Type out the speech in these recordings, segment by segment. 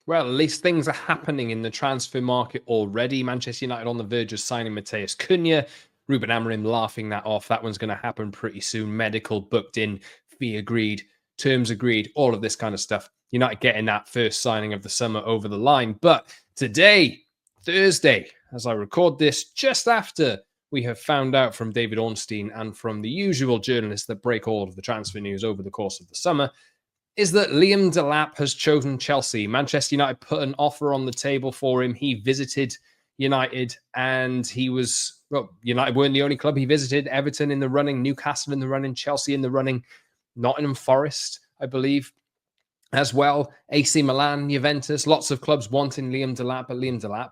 Well, at least things are happening in the transfer market already. Manchester United on the verge of signing Matheus Cunha. Ruben Amorim laughing that off. That one's going to happen pretty soon. Medical booked in, fee agreed, terms agreed, all of this kind of stuff. United getting that first signing of the summer over the line. But today, Thursday, as I record this, just after we have found out from David Ornstein and from the usual journalists that break all of the transfer news over the course of the summer, is that Liam Delap has chosen Chelsea. Manchester United put an offer on the table for him. He visited United and United weren't the only club he visited. Everton in the running, Newcastle in the running, Chelsea in the running, Nottingham Forest, I believe, as well. AC Milan, Juventus, lots of clubs wanting Liam Delap, but Liam Delap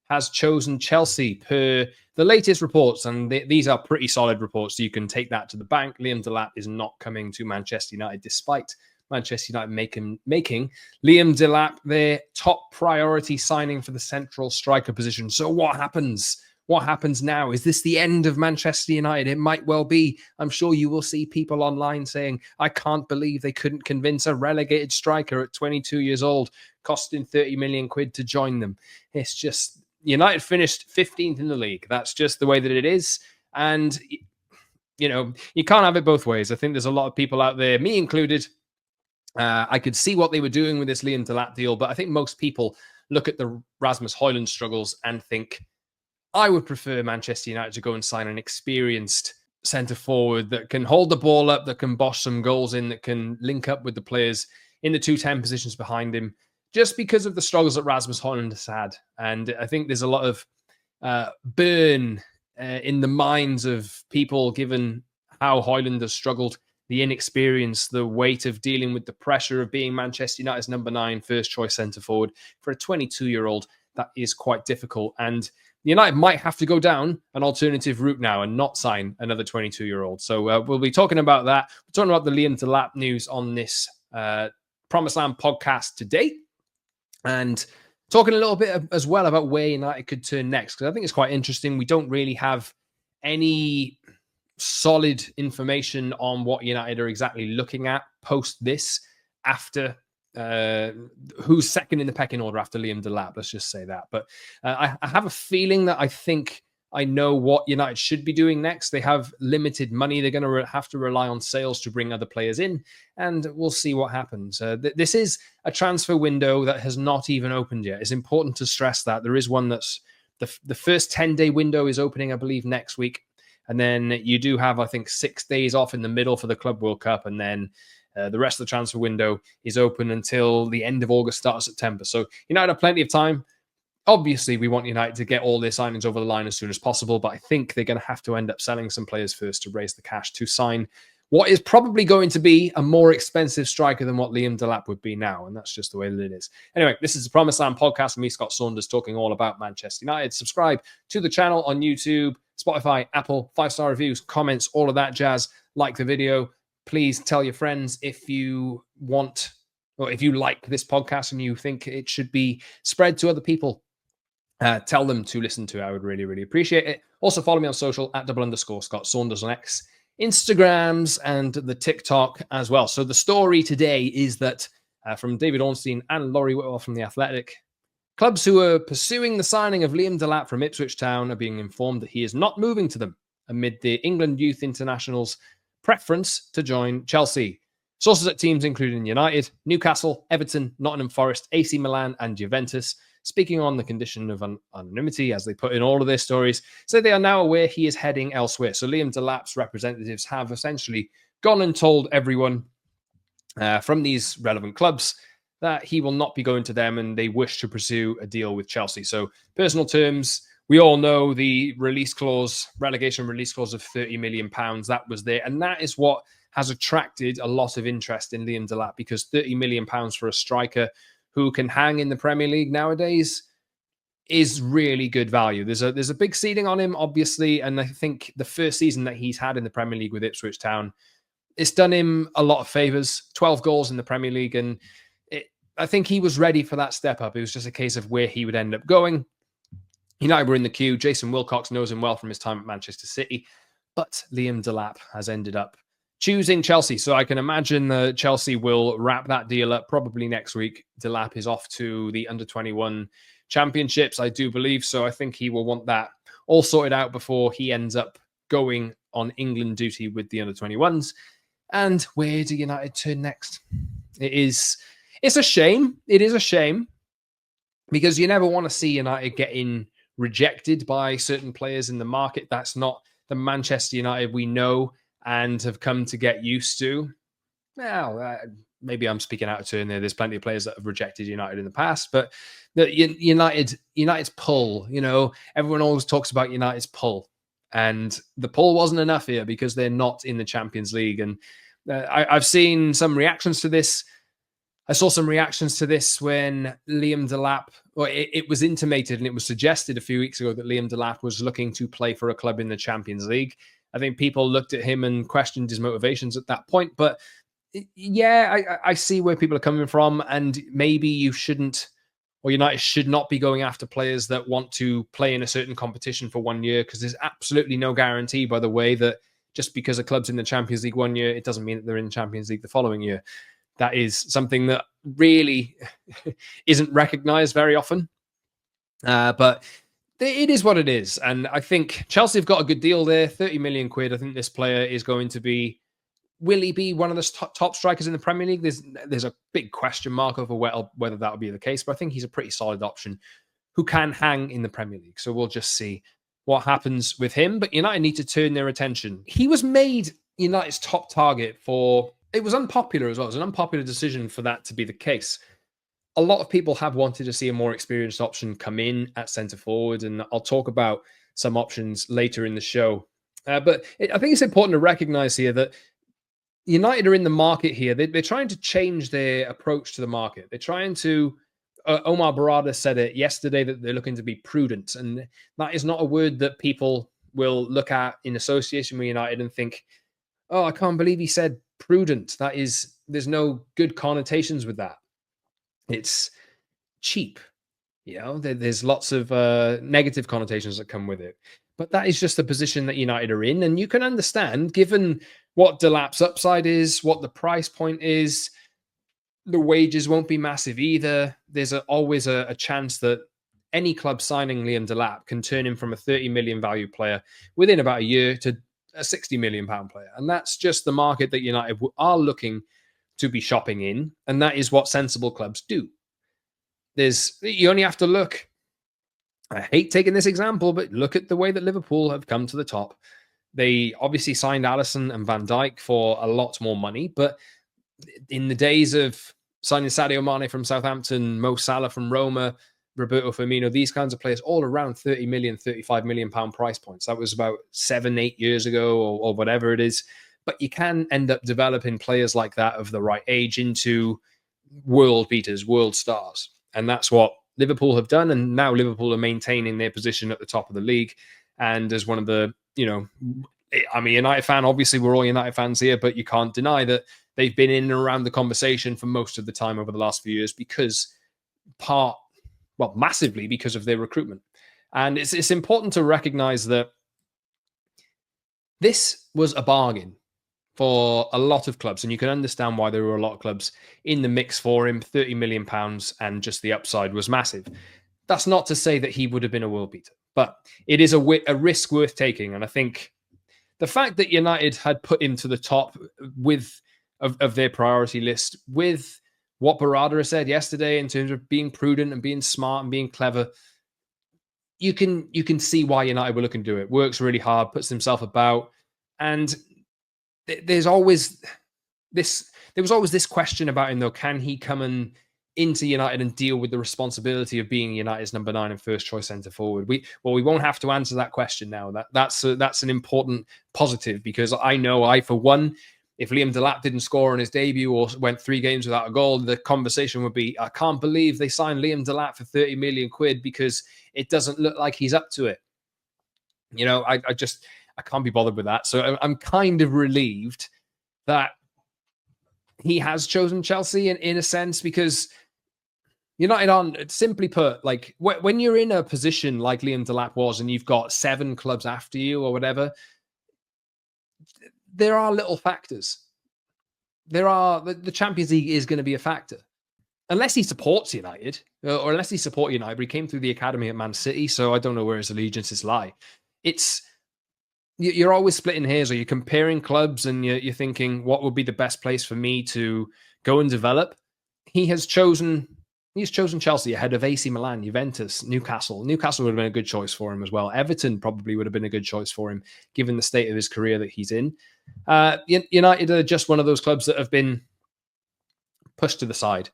has chosen Chelsea per the latest reports, and these are pretty solid reports, so you can take that to the bank. Liam Delap is not coming to Manchester United, despite Manchester United making Liam Delap their top priority signing for the central striker position. So what happens? What happens now? Is this the end of Manchester United? It might well be. I'm sure you will see people online saying, I can't believe they couldn't convince a relegated striker at 22 years old, costing 30 million quid to join them. It's just, United finished 15th in the league. That's just the way that it is. And, you can't have it both ways. I think there's a lot of people out there, me included. I could see what they were doing with this Liam Delap deal, but I think most people look at the Rasmus Højlund struggles and think, I would prefer Manchester United to go and sign an experienced centre-forward that can hold the ball up, that can bosh some goals in, that can link up with the players in the 2-10 positions behind him, just because of the struggles that Rasmus Højlund has had. And I think there's a lot of burn in the minds of people, given how Højlund has struggled, the inexperience, the weight of dealing with the pressure of being Manchester United's number 9 first-choice centre-forward. For a 22-year-old, that is quite difficult. And United might have to go down an alternative route now and not sign another 22-year-old. So we'll be talking about that. We're talking about the Liam Delap news on this Promised Land podcast today. And talking a little bit as well about where United could turn next, because I think it's quite interesting. We don't really have any solid information on what United are exactly looking at post this, after who's second in the pecking order after Liam Delap, let's just say that. But I have a feeling that I think I know what United should be doing next. They have limited money. They're going to have to rely on sales to bring other players in, and we'll see what happens. This is a transfer window that has not even opened yet. It's important to stress that. There is one that's the first 10-day window is opening, I believe, next week. And then you do have, I think, 6 days off in the middle for the Club World Cup. And then the rest of the transfer window is open until the end of August, start of September. So United have plenty of time. Obviously, we want United to get all their signings over the line as soon as possible. But I think they're going to have to end up selling some players first to raise the cash to sign what is probably going to be a more expensive striker than what Liam Delap would be now. And that's just the way that it is. Anyway, this is the Promised Land podcast with me, Scott Saunders, talking all about Manchester United. Subscribe to the channel on YouTube, Spotify, Apple, 5-star reviews, comments, all of that jazz. Like the video. Please tell your friends if you want, or if you like this podcast and you think it should be spread to other people. Tell them to listen to it. I would really, really appreciate it. Also, follow me on social at @Scott Saunders on X, Instagrams, and the TikTok as well. So the story today is that from David Ornstein and Laurie Whitwell from The Athletic, clubs who are pursuing the signing of Liam Delap from Ipswich Town are being informed that he is not moving to them amid the England Youth International's preference to join Chelsea. Sources at teams including United, Newcastle, Everton, Nottingham Forest, AC Milan, and Juventus, speaking on the condition of anonymity, as they put in all of their stories, say they are now aware he is heading elsewhere. So Liam Delap's representatives have essentially gone and told everyone from these relevant clubs that he will not be going to them and they wish to pursue a deal with Chelsea. So personal terms, we all know the release clause, relegation release clause of £30 million, that was there. And that is what has attracted a lot of interest in Liam Delap, because £30 million for a striker who can hang in the Premier League nowadays is really good value. There's a big ceiling on him, obviously, and I think the first season that he's had in the Premier League with Ipswich Town, it's done him a lot of favours. 12 goals in the Premier League, and I think he was ready for that step up. It was just a case of where he would end up going. United were in the queue. Jason Wilcox knows him well from his time at Manchester City, but Liam Delap has ended up choosing Chelsea. So I can imagine that Chelsea will wrap that deal up probably next week. Delap is off to the under-21 championships, I do believe. So I think he will want that all sorted out before he ends up going on England duty with the under-21s. And where do United turn next? It's a shame. It is a shame because you never want to see United getting rejected by certain players in the market. That's not the Manchester United we know and have come to get used to. Well, maybe I'm speaking out of turn there. There's plenty of players that have rejected United in the past, but United's pull, everyone always talks about United's pull, and the pull wasn't enough here because they're not in the Champions League. And I've seen some reactions to this. I saw some reactions to this when Liam Delap, or it was intimated and it was suggested a few weeks ago that Liam Delap was looking to play for a club in the Champions League. I think people looked at him and questioned his motivations at that point. But yeah, I see where people are coming from. And maybe you shouldn't, or United should not be going after players that want to play in a certain competition for 1 year, because there's absolutely no guarantee, by the way, that just because a club's in the Champions League 1 year, it doesn't mean that they're in the Champions League the following year. That is something that really isn't recognized very often. But it is what it is. And I think Chelsea have got a good deal there, 30 million quid. I think this player is going to be, will he be one of the top strikers in the Premier League? There's a big question mark over whether that will be the case, but I think he's a pretty solid option who can hang in the Premier League. So we'll just see what happens with him. But United need to turn their attention. He was made United's top target for, it was unpopular as well. It was an unpopular decision for that to be the case. A lot of people have wanted to see a more experienced option come in at centre forward, and I'll talk about some options later in the show. But I think it's important to recognise here that United are in the market here. They're trying to change their approach to the market. They're trying to, Omar Barada said it yesterday, that they're looking to be prudent. And that is not a word that people will look at in association with United and think, oh, I can't believe he said prudent. There's no good connotations with that. It's cheap. There's lots of negative connotations that come with it. But that is just the position that United are in. And you can understand, given what Delap's upside is, what the price point is, the wages won't be massive either. There's always a chance that any club signing Liam Delap can turn him from a 30 million value player within about a year to a 60 million pound player. And that's just the market that United are looking to be shopping in. And that is what sensible clubs do. You only have to look. I hate taking this example, but look at the way that Liverpool have come to the top. They obviously signed Alisson and Van Dijk for a lot more money, but in the days of signing Sadio Mane from Southampton, Mo Salah from Roma, Roberto Firmino, these kinds of players, all around 30 million, 35 million pound price points. That was about 7-8 years ago or whatever it is. But you can end up developing players like that of the right age into world beaters, world stars. And that's what Liverpool have done. And now Liverpool are maintaining their position at the top of the league. And as one of the, I'm a United fan. Obviously, we're all United fans here, but you can't deny that they've been in and around the conversation for most of the time over the last few years massively because of their recruitment. And it's important to recognize that this was a bargain for a lot of clubs, and you can understand why there were a lot of clubs in the mix for him. 30 million pounds, and just the upside was massive. That's not to say that he would have been a world beater, but it is a risk worth taking. And I think the fact that United had put him to the top of their priority list with what Barada said yesterday in terms of being prudent and being smart and being clever, you can see why United were looking to do it. Works really hard, puts himself about, and there was always this question about him though. Can he come into United and deal with the responsibility of being United's number 9 and first choice centre forward? We won't have to answer that question now. That's an important positive, because I for one, if Liam Delap didn't score on his debut or went 3 games without a goal, the conversation would be, I can't believe they signed Liam Delap for 30 million quid because it doesn't look like he's up to it. I can't be bothered with that. So I'm kind of relieved that he has chosen Chelsea in a sense, because United aren't, simply put, like when you're in a position like Liam Delap was and you've got 7 clubs after you or whatever, there are little factors. the Champions League is going to be a factor. Unless he supports United, or unless he supports United, but he came through the academy at Man City, so I don't know where his allegiances lie. You're always splitting hairs, or you're comparing clubs, and you're thinking, what would be the best place for me to go and develop? He's chosen Chelsea ahead of AC Milan, Juventus, Newcastle. Newcastle would have been a good choice for him as well. Everton probably would have been a good choice for him, given the state of his career that he's in. United are just one of those clubs that have been pushed to the side,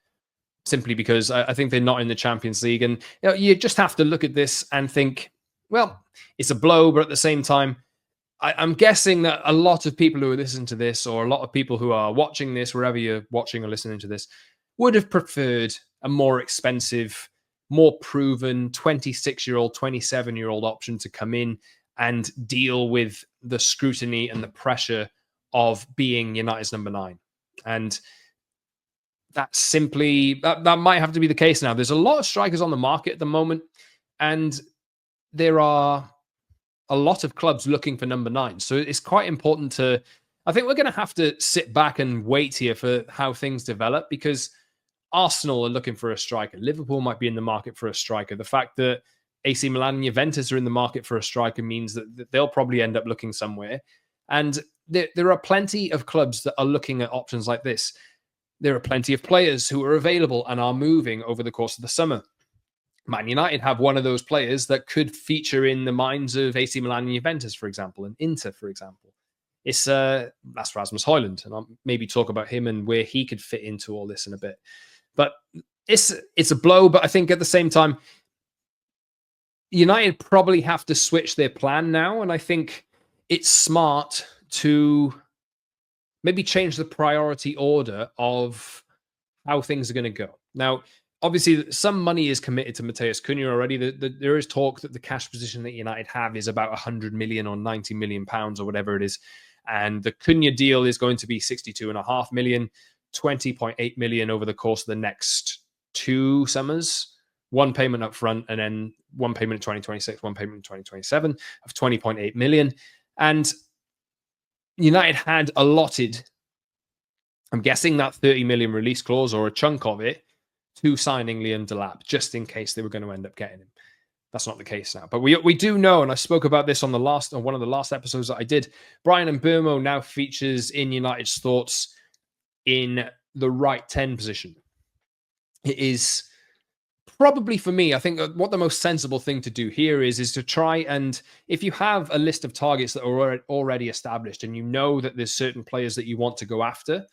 simply because I think they're not in the Champions League. And you just have to look at this and think, well, it's a blow, but at the same time, I'm guessing that a lot of people who are listening to this, or a lot of people who are watching this, wherever you're watching or listening to this, would have preferred a more expensive, more proven 26-year-old, 27-year-old option to come in and deal with the scrutiny and the pressure of being United's number 9. And that's simply, that might have to be the case now. There's a lot of strikers on the market at the moment, and there are a lot of clubs looking for number 9. So it's quite important to, I think we're going to have to sit back and wait here for how things develop, because Arsenal are looking for a striker. Liverpool might be in the market for a striker. The fact that AC Milan and Juventus are in the market for a striker means that they'll probably end up looking somewhere. And there are plenty of clubs that are looking at options like this. There are plenty of players who are available and are moving over the course of the summer. Man United have one of those players that could feature in the minds of AC Milan and Juventus, for example, and Inter, for example. That's Rasmus Højlund, and I'll maybe talk about him and where he could fit into all this in a bit. But it's a blow, but I think at the same time, United probably have to switch their plan now, and I think it's smart to maybe change the priority order of how things are going to go. Now, obviously, some money is committed to Matheus Cunha already. There is talk that the cash position that United have is about 100 million or 90 million pounds or whatever it is. And the Cunha deal is going to be 62.5 million, 20.8 million over the course of the next 2 summers. One payment up front, and then one payment in 2026, one payment in 2027 of 20.8 million. And United had allotted, I'm guessing, that 30 million release clause, or a chunk of it, to signing Liam Delap, just in case they were going to end up getting him. That's not the case now. But we do know, and I spoke about this on one of the last episodes that I did, Bryan Mbeumo now features in United's thoughts in the right 10 position. It is probably, for me, I think what the most sensible thing to do here is to try and, if you have a list of targets that are already established and you know that there's certain players that you want to go after,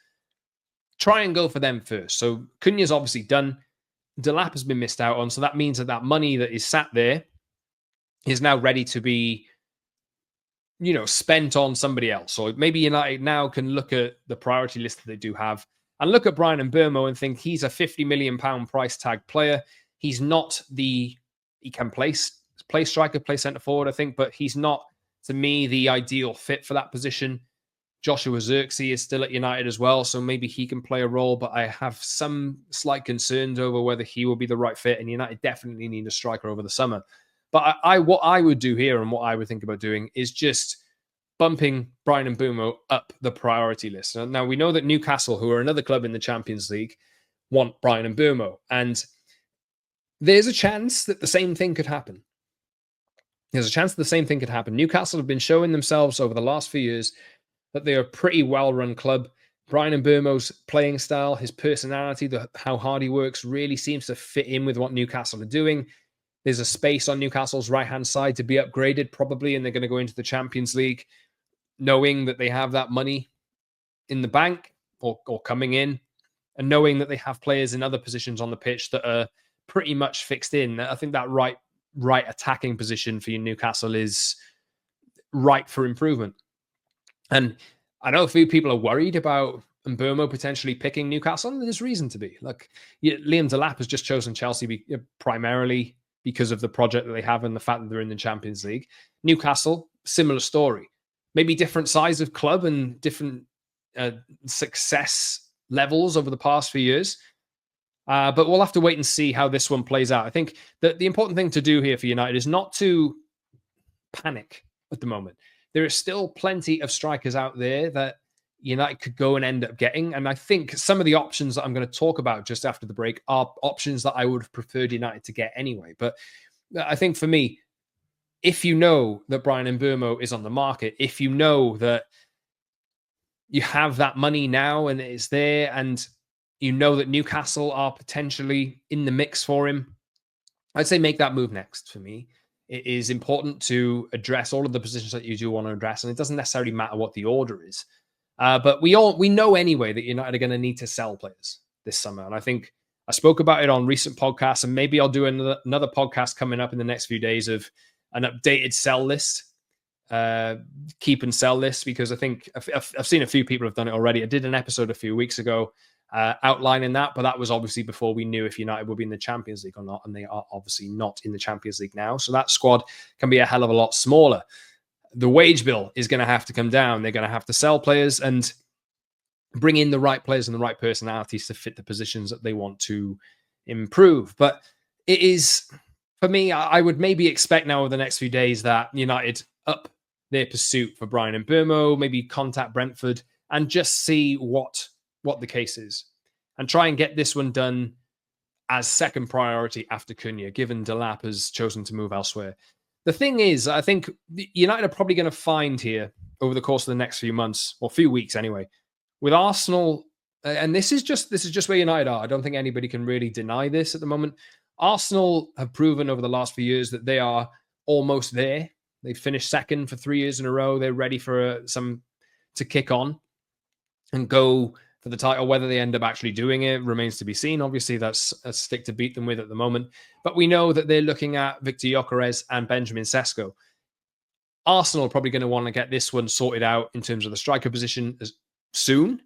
try and go for them first. So Cunha's obviously done. Delap has been missed out on. So that means that money that is sat there is now ready to be, spent on somebody else. So maybe United now can look at the priority list that they do have and look at Bryan Mbeumo and think he's a £50 million price tag player. He's not he can play striker, play centre forward, I think, but he's not, to me, the ideal fit for that position. Joshua Zirkzee is still at United as well, so maybe he can play a role, but I have some slight concerns over whether he will be the right fit, and United definitely need a striker over the summer. But what I would do here, and what I would think about doing, is just bumping Bryan Mbeumo up the priority list. Now, we know that Newcastle, who are another club in the Champions League, want Bryan Mbeumo, and there's a chance that the same thing could happen. Newcastle have been showing themselves over the last few years that they are a pretty well-run club. Bryan Mbeumo's playing style, his personality, how hard he works, really seems to fit in with what Newcastle are doing. There's a space on Newcastle's right-hand side to be upgraded, probably, and they're going to go into the Champions League knowing that they have that money in the bank or coming in, and knowing that they have players in other positions on the pitch that are pretty much fixed in. I think that right attacking position for Newcastle is ripe for improvement. And I know a few people are worried about Mbeumo potentially picking Newcastle, and there's reason to be. Like, Liam Delap has just chosen Chelsea primarily because of the project that they have and the fact that they're in the Champions League. Newcastle, similar story. Maybe different size of club and different success levels over the past few years. But we'll have to wait and see how this one plays out. I think that the important thing to do here for United is not to panic at the moment. There are still plenty of strikers out there that United could go and end up getting. And I think some of the options that I'm going to talk about just after the break are options that I would have preferred United to get anyway. But I think for me, if you know that Bryan Mbeumo is on the market, if you know that you have that money now and it's there, and you know that Newcastle are potentially in the mix for him, I'd say make that move next for me. It is important to address all of the positions that you do want to address, and it doesn't necessarily matter what the order is. But we know anyway that United are going to need to sell players this summer, and I think I spoke about it on recent podcasts, and maybe I'll do another podcast coming up in the next few days of an updated sell list, keep and sell list, because I think I've seen a few people have done it already. I did an episode a few weeks ago outlining that, but that was obviously before we knew if United would be in the Champions League or not, and they are obviously not in the Champions League now. So that squad can be a hell of a lot smaller. The wage bill is going to have to come down. They're going to have to sell players and bring in the right players and the right personalities to fit the positions that they want to improve. But it is, for me, I would maybe expect now over the next few days that United up their pursuit for Bryan Mbeumo, maybe contact Brentford and just see what the case is, and try and get this one done as second priority after Cunha, given Delap has chosen to move elsewhere. The thing is, I think United are probably going to find here over the course of the next few months, or few weeks anyway, with Arsenal, and this is just where United are. I don't think anybody can really deny this at the moment. Arsenal have proven over the last few years that they are almost there. They've finished second for 3 years in a row. They're ready for some to kick on and go for the title. Whether they end up actually doing it remains to be seen. Obviously, that's a stick to beat them with at the moment. But we know that they're looking at Viktor Gyokeres and Benjamin Sesko. Arsenal are probably going to want to get this one sorted out in terms of the striker position soon.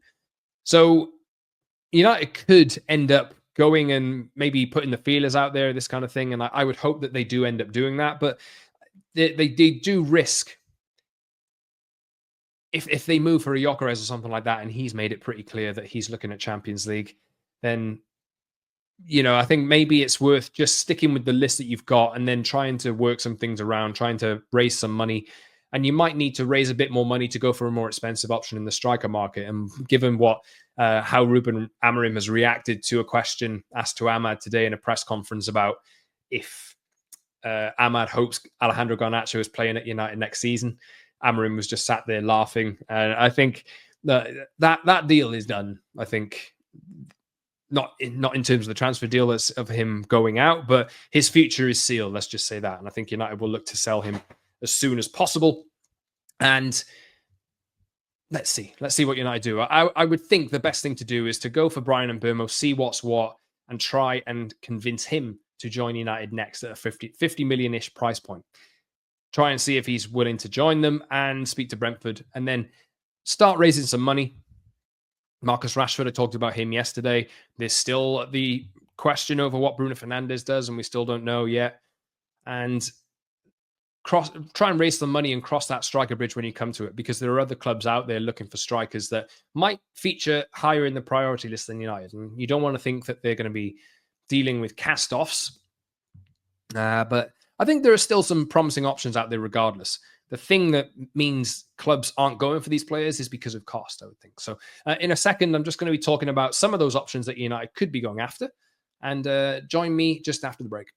So United could end up going and maybe putting the feelers out there, this kind of thing. And I would hope that they do end up doing that. But they do risk, if they move for a Gyokeres or something like that, and he's made it pretty clear that he's looking at Champions League, then, I think maybe it's worth just sticking with the list that you've got and then trying to work some things around, trying to raise some money. And you might need to raise a bit more money to go for a more expensive option in the striker market. And given how Ruben Amorim has reacted to a question asked to Ahmad today in a press conference about if Ahmad hopes Alejandro Garnacho is playing at United next season, Amorim was just sat there laughing. And I think that deal is done. I think not in terms of the transfer deal of him going out, but his future is sealed. Let's just say that. And I think United will look to sell him as soon as possible. And let's see what United do. I would think the best thing to do is to go for Bryan Mbeumo, see what's what, and try and convince him to join United next at a 50 million-ish price point. Try and see if he's willing to join them and speak to Brentford, and then start raising some money. Marcus Rashford, I talked about him yesterday. There's still the question over what Bruno Fernandes does, and we still don't know yet. And try and raise some money and cross that striker bridge when you come to it, because there are other clubs out there looking for strikers that might feature higher in the priority list than United. And you don't want to think that they're going to be dealing with cast-offs. But I think there are still some promising options out there regardless. The thing that means clubs aren't going for these players is because of cost, I would think. So in a second, I'm just going to be talking about some of those options that United could be going after. And join me just after the break.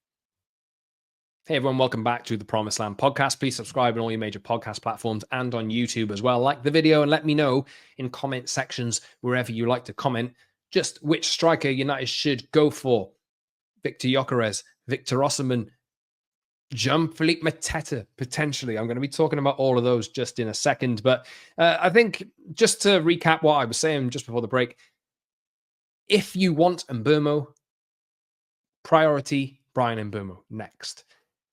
Hey everyone, welcome back to the Promised Land podcast. Please subscribe on all your major podcast platforms and on YouTube as well. Like the video and let me know in comment sections, wherever you like to comment, just which striker United should go for. Viktor Gyokeres, Victor Osimhen, Jean-Philippe Mateta, potentially. I'm going to be talking about all of those just in a second. But I think just to recap what I was saying just before the break, if you want Mbeumo, priority Bryan Mbeumo next.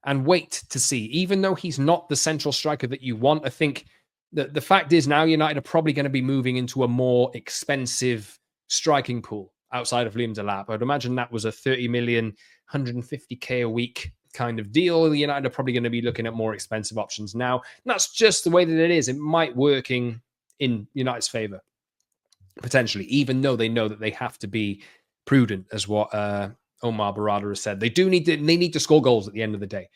And wait to see, even though he's not the central striker that you want, I think that the fact is now United are probably going to be moving into a more expensive striking pool outside of Liam Delap. I'd imagine that was a 30 million, 150k a week kind of deal. United are probably going to be looking at more expensive options now. And that's just the way that it is. It might work in United's favour, potentially, even though they know that they have to be prudent, as what Omar Barada has said. They need to score goals at the end of the day.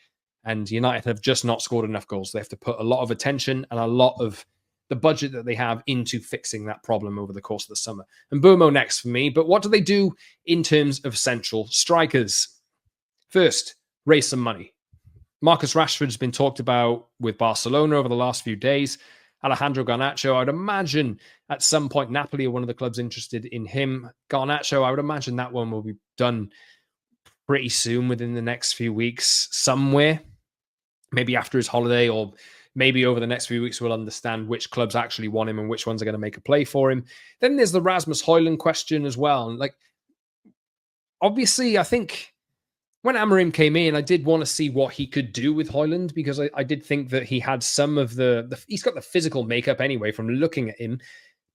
And United have just not scored enough goals. They have to put a lot of attention and a lot of the budget that they have into fixing that problem over the course of the summer. And Mbeumo next for me. But what do they do in terms of central strikers? First, raise some money. Marcus Rashford's been talked about with Barcelona over the last few days. Alejandro Garnacho, I'd imagine at some point Napoli are one of the clubs interested in him. Garnacho, I would imagine that one will be done pretty soon, within the next few weeks somewhere. Maybe after his holiday, or maybe over the next few weeks we'll understand which clubs actually want him and which ones are going to make a play for him. Then there's the Rasmus Højlund question as well. And like, obviously, I think when Amorim came in, I did want to see what he could do with Højlund, because I did think that he had some of he's got the physical makeup anyway from looking at him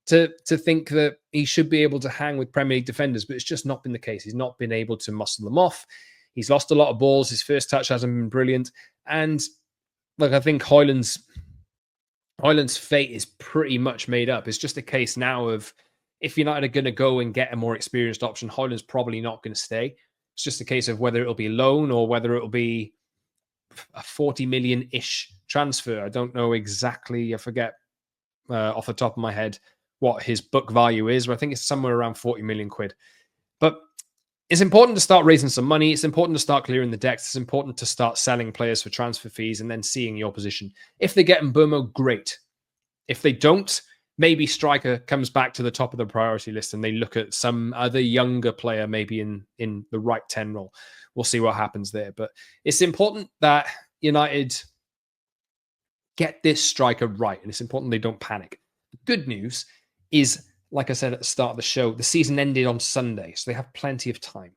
to think that he should be able to hang with Premier League defenders, but it's just not been the case. He's not been able to muscle them off. He's lost a lot of balls. His first touch hasn't been brilliant. And look, I think Højlund's fate is pretty much made up. It's just a case now of, if United are going to go and get a more experienced option, Højlund's probably not going to stay. It's just a case of whether it'll be loan or whether it'll be a 40 million-ish transfer. I don't know exactly. I forget off the top of my head what his book value is, but I think it's somewhere around 40 million quid. But it's important to start raising some money. It's important to start clearing the decks. It's important to start selling players for transfer fees and then seeing your position. If they get Mbeumo, great. If they don't, maybe striker comes back to the top of the priority list and they look at some other younger player, maybe in the right 10 role. We'll see what happens there. But it's important that United get this striker right, and it's important they don't panic. The good news is, like I said at the start of the show, the season ended on Sunday, so they have plenty of time.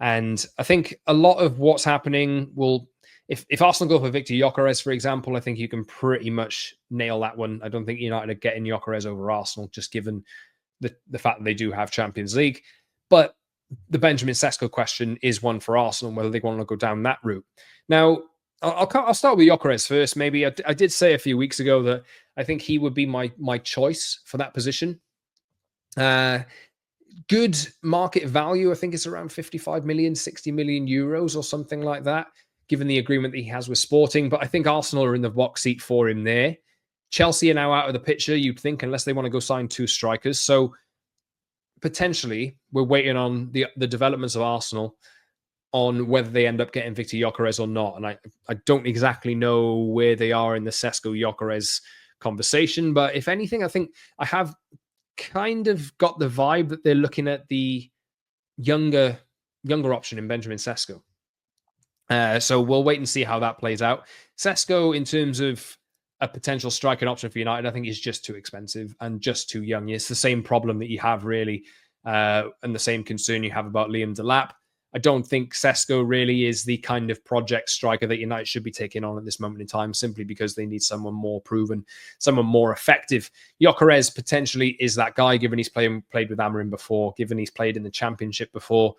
And I think a lot of what's happening will... If Arsenal go for Viktor Gyokeres, for example, I think you can pretty much nail that one. I don't think United are getting Gyokeres over Arsenal, just given the fact that they do have Champions League. But the Benjamin Sesko question is one for Arsenal, whether they want to go down that route. Now, I'll start with Gyokeres first. Maybe I did say a few weeks ago that I think he would be my choice for that position. Good market value. I think it's around 55 million, 60 million euros or something like that, given the agreement that he has with Sporting. But I think Arsenal are in the box seat for him there. Chelsea are now out of the picture, you'd think, unless they want to go sign two strikers. So potentially, we're waiting on the developments of Arsenal on whether they end up getting Viktor Gyokeres or not. And I don't exactly know where they are in the Sesko-Gyokeres conversation. But if anything, I think I have kind of got the vibe that they're looking at the younger option in Benjamin Sesko. So we'll wait and see how that plays out. Sesko, in terms of a potential striking option for United, I think is just too expensive and just too young. It's the same problem that you have, really, and the same concern you have about Liam Delap. I don't think Sesko really is the kind of project striker that United should be taking on at this moment in time, simply because they need someone more proven, someone more effective. Gyokeres potentially is that guy, given he's played with Amorim before, given he's played in the Championship before.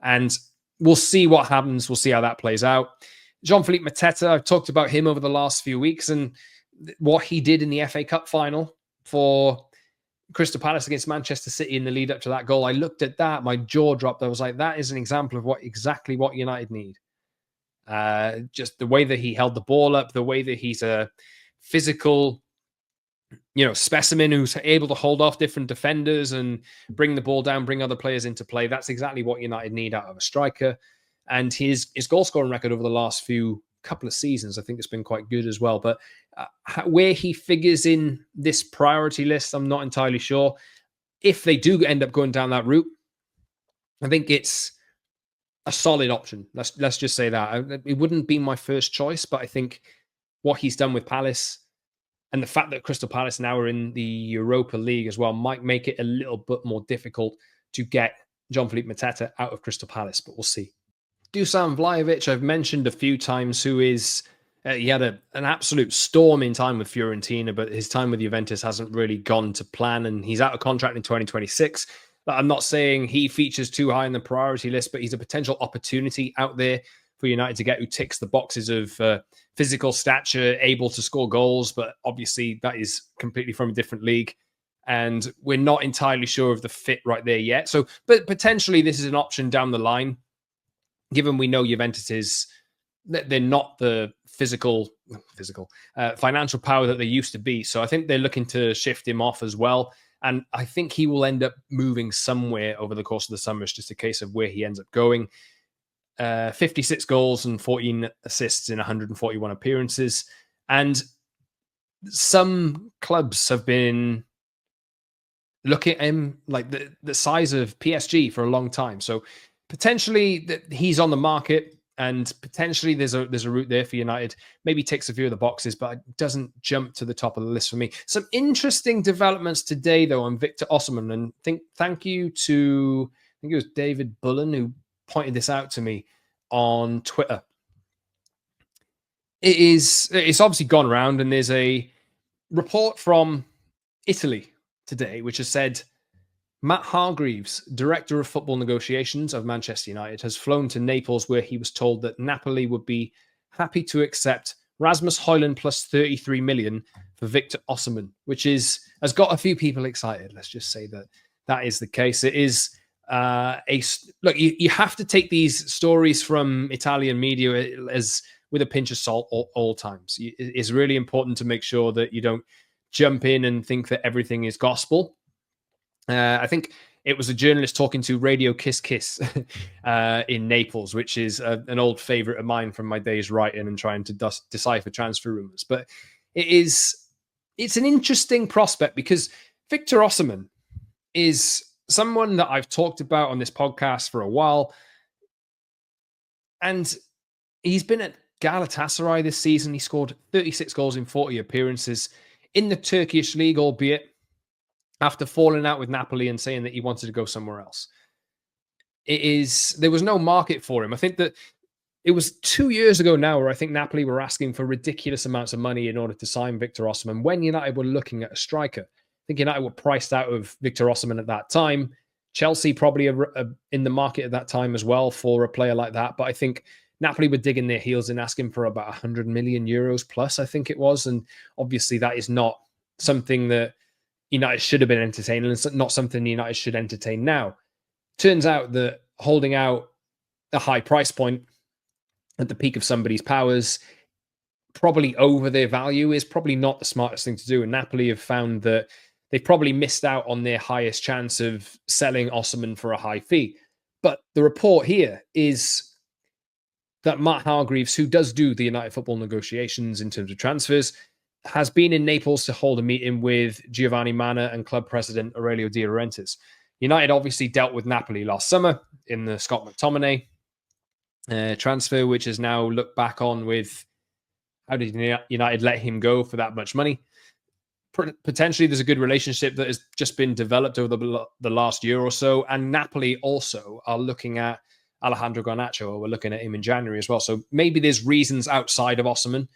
And we'll see what happens. We'll see how that plays out. Jean-Philippe Mateta, I've talked about him over the last few weeks and what he did in the FA Cup final for Crystal Palace against Manchester City in the lead up to that goal. I looked at that, my jaw dropped. I was like, that is an example of exactly what United need. Just the way that he held the ball up, the way that he's a physical, specimen who's able to hold off different defenders and bring the ball down, bring other players into play. That's exactly what United need out of a striker. And his goal scoring record over the last couple of seasons, I think it's been quite good as well. But where he figures in this priority list, I'm not entirely sure. If they do end up going down that route, I think it's a solid option. Let's just say that. It wouldn't be my first choice, but I think what he's done with Palace and the fact that Crystal Palace now are in the Europa League as well might make it a little bit more difficult to get Jean-Philippe Mateta out of Crystal Palace, but we'll see. Dusan Vlahovic, I've mentioned a few times, who is... he had an absolute storm in time with Fiorentina, but his time with Juventus hasn't really gone to plan, and he's out of contract in 2026. But I'm not saying he features too high on the priority list, but he's a potential opportunity out there for United to get, who ticks the boxes of physical stature, able to score goals, but obviously that is completely from a different league. And we're not entirely sure of the fit right there yet. So, but potentially this is an option down the line, given we know Juventus is they're not the financial power that they used to be. So I think they're looking to shift him off as well. And I think he will end up moving somewhere over the course of the summer. It's just a case of where he ends up going. 56 goals and 14 assists in 141 appearances. And some clubs have been looking at him like the size of PSG for a long time. So potentially he's on the market, and potentially there's a route there for United. Maybe ticks a few of the boxes, but it doesn't jump to the top of the list for me. Some interesting developments today, though, on Victor Osimhen, and thank you to, I think it was David Bullen who pointed this out to me on Twitter. It's obviously gone around, and there's a report from Italy today which has said Matt Hargreaves, director of football negotiations of Manchester United, has flown to Naples, where he was told that Napoli would be happy to accept Rasmus Højlund plus 33 million for Victor Osimhen, which has got a few people excited. Let's just say that is the case. It is look. You have to take these stories from Italian media as with a pinch of salt all times. It's really important to make sure that you don't jump in and think that everything is gospel. I think it was a journalist talking to Radio Kiss Kiss in Naples, which is an old favorite of mine from my days writing and trying to decipher transfer rumors. But it's an interesting prospect because Victor Osimhen is someone that I've talked about on this podcast for a while. And he's been at Galatasaray this season. He scored 36 goals in 40 appearances in the Turkish league, albeit after falling out with Napoli and saying that he wanted to go somewhere else. There was no market for him. I think that it was 2 years ago now where I think Napoli were asking for ridiculous amounts of money in order to sign Victor Osimhen when United were looking at a striker. I think United were priced out of Victor Osimhen at that time. Chelsea probably in the market at that time as well for a player like that. But I think Napoli were digging their heels in asking for about 100 million euros plus, I think it was. And obviously that is not something that United should have been entertaining. It's not something United should entertain now. Turns out that holding out a high price point at the peak of somebody's powers, probably over their value, is probably not the smartest thing to do. And Napoli have found that they've probably missed out on their highest chance of selling Osimhen for a high fee. But the report here is that Matt Hargreaves, who does do the United football negotiations in terms of transfers, has been in Naples to hold a meeting with Giovanni Manna and club president Aurelio De Laurentiis. United obviously dealt with Napoli last summer in the Scott McTominay transfer, which has now looked back on with how did United let him go for that much money? Potentially there's a good relationship that has just been developed over the last year or so. And Napoli also are looking at Alejandro Garnacho. We're looking at him in January as well. So maybe there's reasons outside of Osimhen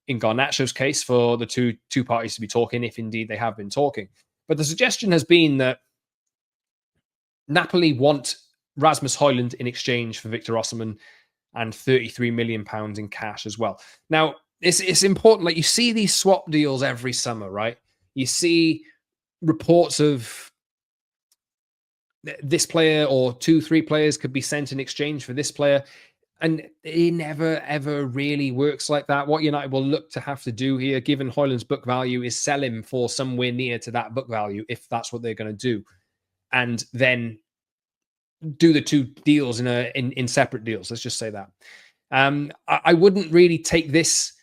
in Garnacho's case for the two parties to be talking, if indeed they have been talking. But the suggestion has been that Napoli want Rasmus Højlund in exchange for Victor Osimhen and £33 million in cash as well. Now, it's important. Like, you see these swap deals every summer, right? You see reports of this player or 2-3 players could be sent in exchange for this player. And it never, ever really works like that. What United will look to have to do here, given Højlund's book value, is sell him for somewhere near to that book value, if that's what they're going to do. And then do the two deals in separate deals. Let's just say that. I wouldn't really take this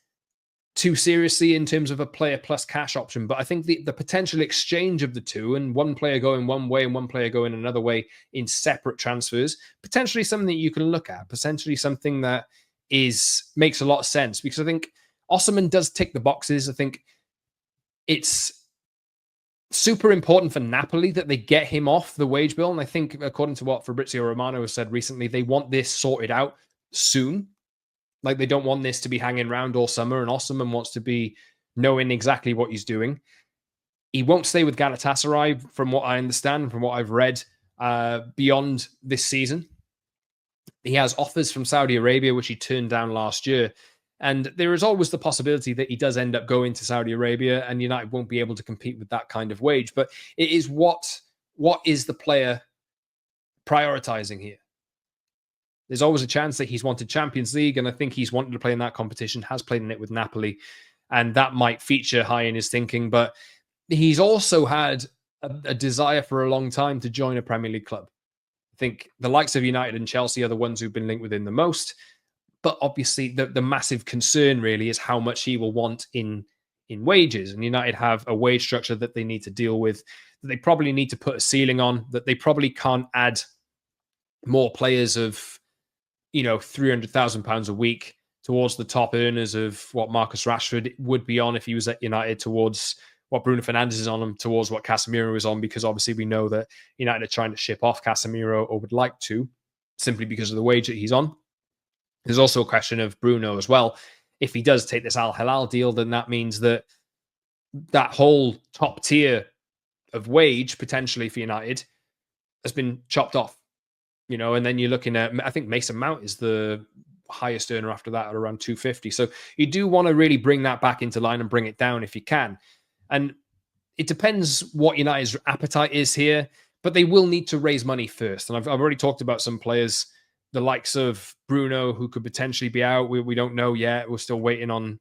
too seriously in terms of a player plus cash option, but I think the potential exchange of the two, and one player going one way and one player going another way in separate transfers, potentially something that you can look at, potentially something that makes a lot of sense, because I think Osimhen does tick the boxes. I think it's super important for Napoli that they get him off the wage bill. And I think, according to what Fabrizio Romano has said recently, they want this sorted out soon. Like, they don't want this to be hanging around all summer, and Osimhen wants to be knowing exactly what he's doing. He won't stay with Galatasaray, from what I understand, from what I've read, beyond this season. He has offers from Saudi Arabia, which he turned down last year. And there is always the possibility that he does end up going to Saudi Arabia, and United won't be able to compete with that kind of wage. But it is what is the player prioritizing here? There's always a chance that he's wanted Champions League, and I think he's wanted to play in that competition, has played in it with Napoli, and that might feature high in his thinking. But he's also had a desire for a long time to join a Premier League club. I think the likes of United and Chelsea are the ones who've been linked with him the most. But obviously, the massive concern really is how much he will want in wages. And United have a wage structure that they need to deal with, that they probably need to put a ceiling on, that they probably can't add more players of, £300,000 a week towards the top earners of what Marcus Rashford would be on if he was at United, towards what Bruno Fernandes is on, him towards what Casemiro is on, because obviously we know that United are trying to ship off Casemiro, or would like to, simply because of the wage that he's on. There's also a question of Bruno as well. If he does take this Al Hilal deal, then that means that that whole top tier of wage potentially for United has been chopped off. And then you're looking at, I think Mason Mount is the highest earner after that at around 250. So you do want to really bring that back into line and bring it down if you can. And it depends what United's appetite is here, but they will need to raise money first. And I've already talked about some players, the likes of Bruno, who could potentially be out. We don't know yet. We're still waiting on,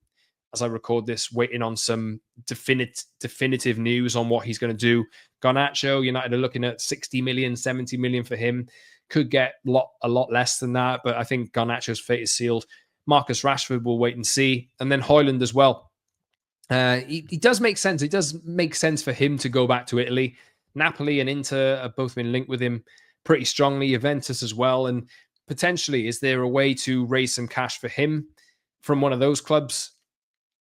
as I record this, waiting on some definitive news on what he's going to do. Garnacho, United are looking at 60 million, 70 million for him. Could get a lot less than that, but I think Garnacho's fate is sealed. Marcus Rashford, will wait and see. And then Højlund as well. He does make sense. It does make sense for him to go back to Italy. Napoli and Inter have both been linked with him pretty strongly. Juventus as well. And potentially, is there a way to raise some cash for him from one of those clubs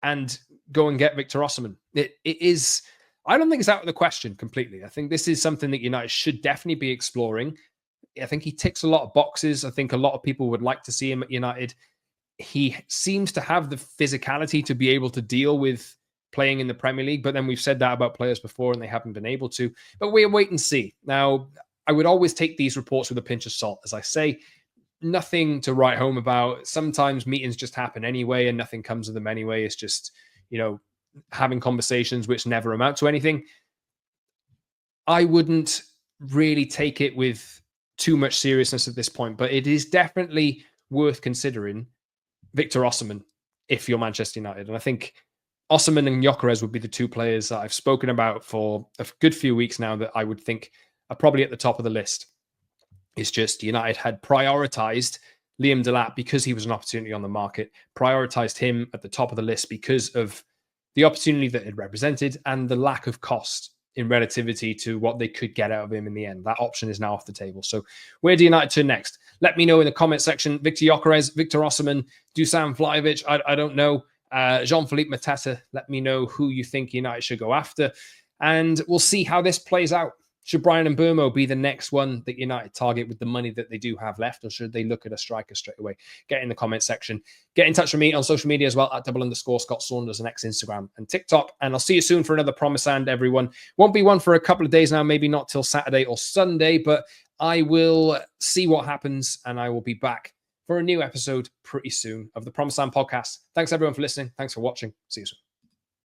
and go and get Victor Osimhen? It is, I don't think it's out of the question completely. I think this is something that United should definitely be exploring. I think he ticks a lot of boxes. I think a lot of people would like to see him at United. He seems to have the physicality to be able to deal with playing in the Premier League, but then we've said that about players before and they haven't been able to. But we'll wait and see. Now, I would always take these reports with a pinch of salt. As I say, nothing to write home about. Sometimes meetings just happen anyway and nothing comes of them anyway. It's just, having conversations which never amount to anything. I wouldn't really take it with too much seriousness at this point, but it is definitely worth considering Victor Osimhen if you're Manchester United. And I think Osimhen and Gyokeres would be the two players that I've spoken about for a good few weeks now that I would think are probably at the top of the list. It's just United had prioritized Liam Delap because he was an opportunity on the market, prioritized him at the top of the list because of the opportunity that it represented and the lack of cost in relativity to what they could get out of him in the end. That option is now off the table. So where do United turn next? Let me know in the comment section. Victor Gyokeres, Victor Osimhen, Dusan Vlahovic, I don't know. Jean-Philippe Mateta, let me know who you think United should go after. And we'll see how this plays out. Should Bryan Mbeumo be the next one that United target with the money that they do have left, or should they look at a striker straight away? Get in the comment section. Get in touch with me on social media as well at @_Scott Saunders on X, Instagram, and TikTok. And I'll see you soon for another Promise and everyone. Won't be one for a couple of days now, maybe not till Saturday or Sunday, but I will see what happens and I will be back for a new episode pretty soon of the Promise and podcast. Thanks everyone for listening. Thanks for watching. See you soon.